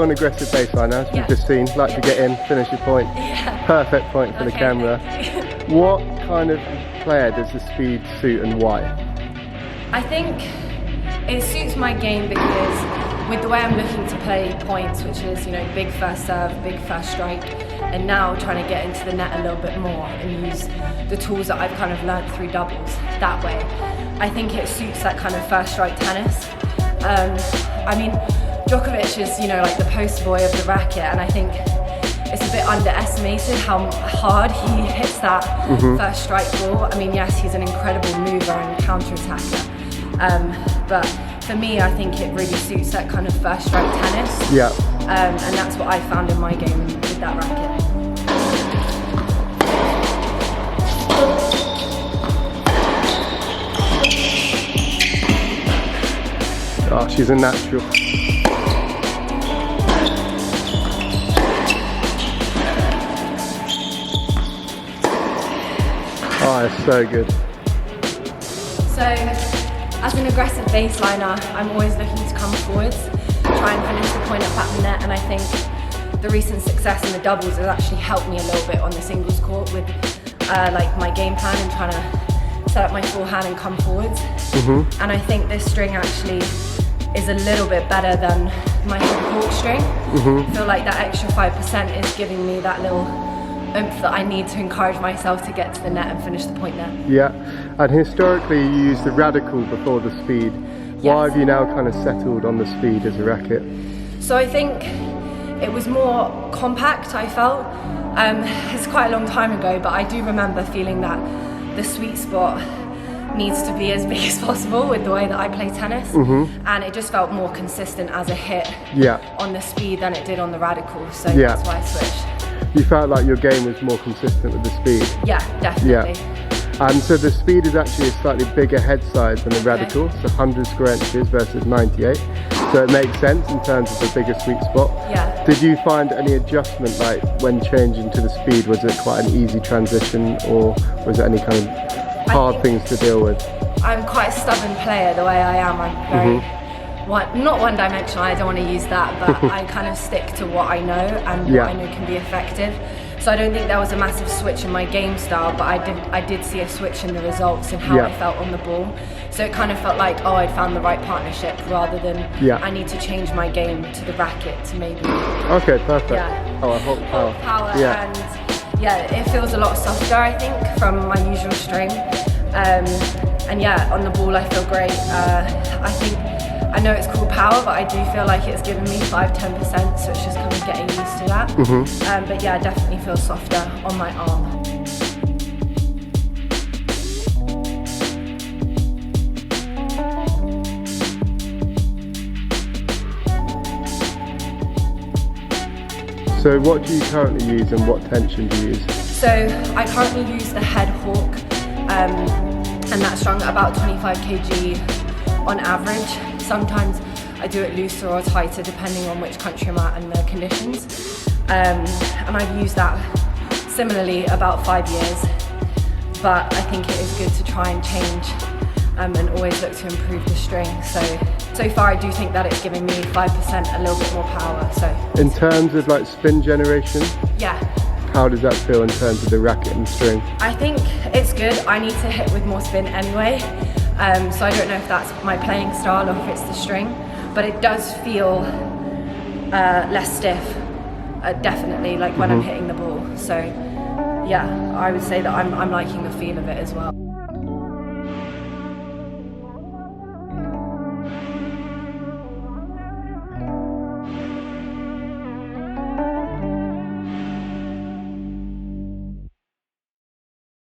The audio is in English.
you're an aggressive baseliner, as we've just seen. Like to get in, finish your point. Perfect point for the camera. What kind of player does the speed suit and why? I think it suits my game because with the way I'm looking to play points, which is, you know, big first serve, big first strike, and now trying to get into the net a little bit more and use the tools that I've kind of learned through doubles that way. I think it suits that kind of first strike tennis. I mean, Djokovic is, you know, like the poster boy of the racket, and I think it's a bit underestimated how hard he hits that first strike ball. I mean, yes, he's an incredible mover and counter-attacker, but for me, I think it really suits that kind of first strike tennis. Yeah. And that's what I found in my game with that racket. Oh, she's a natural. Oh, it's so good. So, as an aggressive baseliner, I'm always looking to come forwards, try and finish the point at back of the net, and I think the recent success in the doubles has actually helped me a little bit on the singles court with like my game plan and trying to set up my forehand and come forwards. And I think this string actually is a little bit better than my court string. I feel like that extra 5% is giving me that little oomph that I need to encourage myself to get to the net and finish the point there. Yeah, and historically you used the radical before the speed. Why have you now kind of settled on the speed as a racket? So I think it was more compact, I felt. It's quite a long time ago, but I do remember feeling that the sweet spot needs to be as big as possible with the way that I play tennis, and it just felt more consistent as a hit on the speed than it did on the radical, so that's why I switched. You felt like your game was more consistent with the speed? Yeah, definitely. And so the speed is actually a slightly bigger head size than the radical, so 100 square inches versus 98. So it makes sense in terms of the bigger sweet spot. Yeah. Did you find any adjustment, like when changing to the speed? Was it quite an easy transition, or was there any kind of hard things to deal with? I'm quite a stubborn player the way I am. I'm very not one-dimensional, I don't want to use that, but I kind of stick to what I know and what I know can be effective. So I don't think there was a massive switch in my game style, but I did see a switch in the results and how I felt on the ball. So it kind of felt like, oh, I'd found the right partnership rather than I need to change my game to the racket to maybe. Okay, perfect. Oh, I hope power. And it feels a lot softer, I think, from my usual string. And yeah, on the ball I feel great. I know it's called power, but I do feel like it's given me 5–10%, so it's just kind of getting used to that. But yeah, I definitely feel softer on my arm. So what do you currently use and what tension do you use? So I currently use the head hawk, and that's strung at about 25 kg on average. Sometimes I do it looser or tighter depending on which country I'm at and the conditions. And I've used that similarly about 5 years, but I think it is good to try and change and always look to improve the string. So far I do think that it's giving me 5%, a little bit more power. So in terms of like spin generation? How does that feel in terms of the racket and string? I think it's good. I need to hit with more spin anyway. So I don't know if that's my playing style or if it's the string, but it does feel less stiff, definitely, like when I'm hitting the ball. So yeah, I would say that I'm liking the feel of it as well.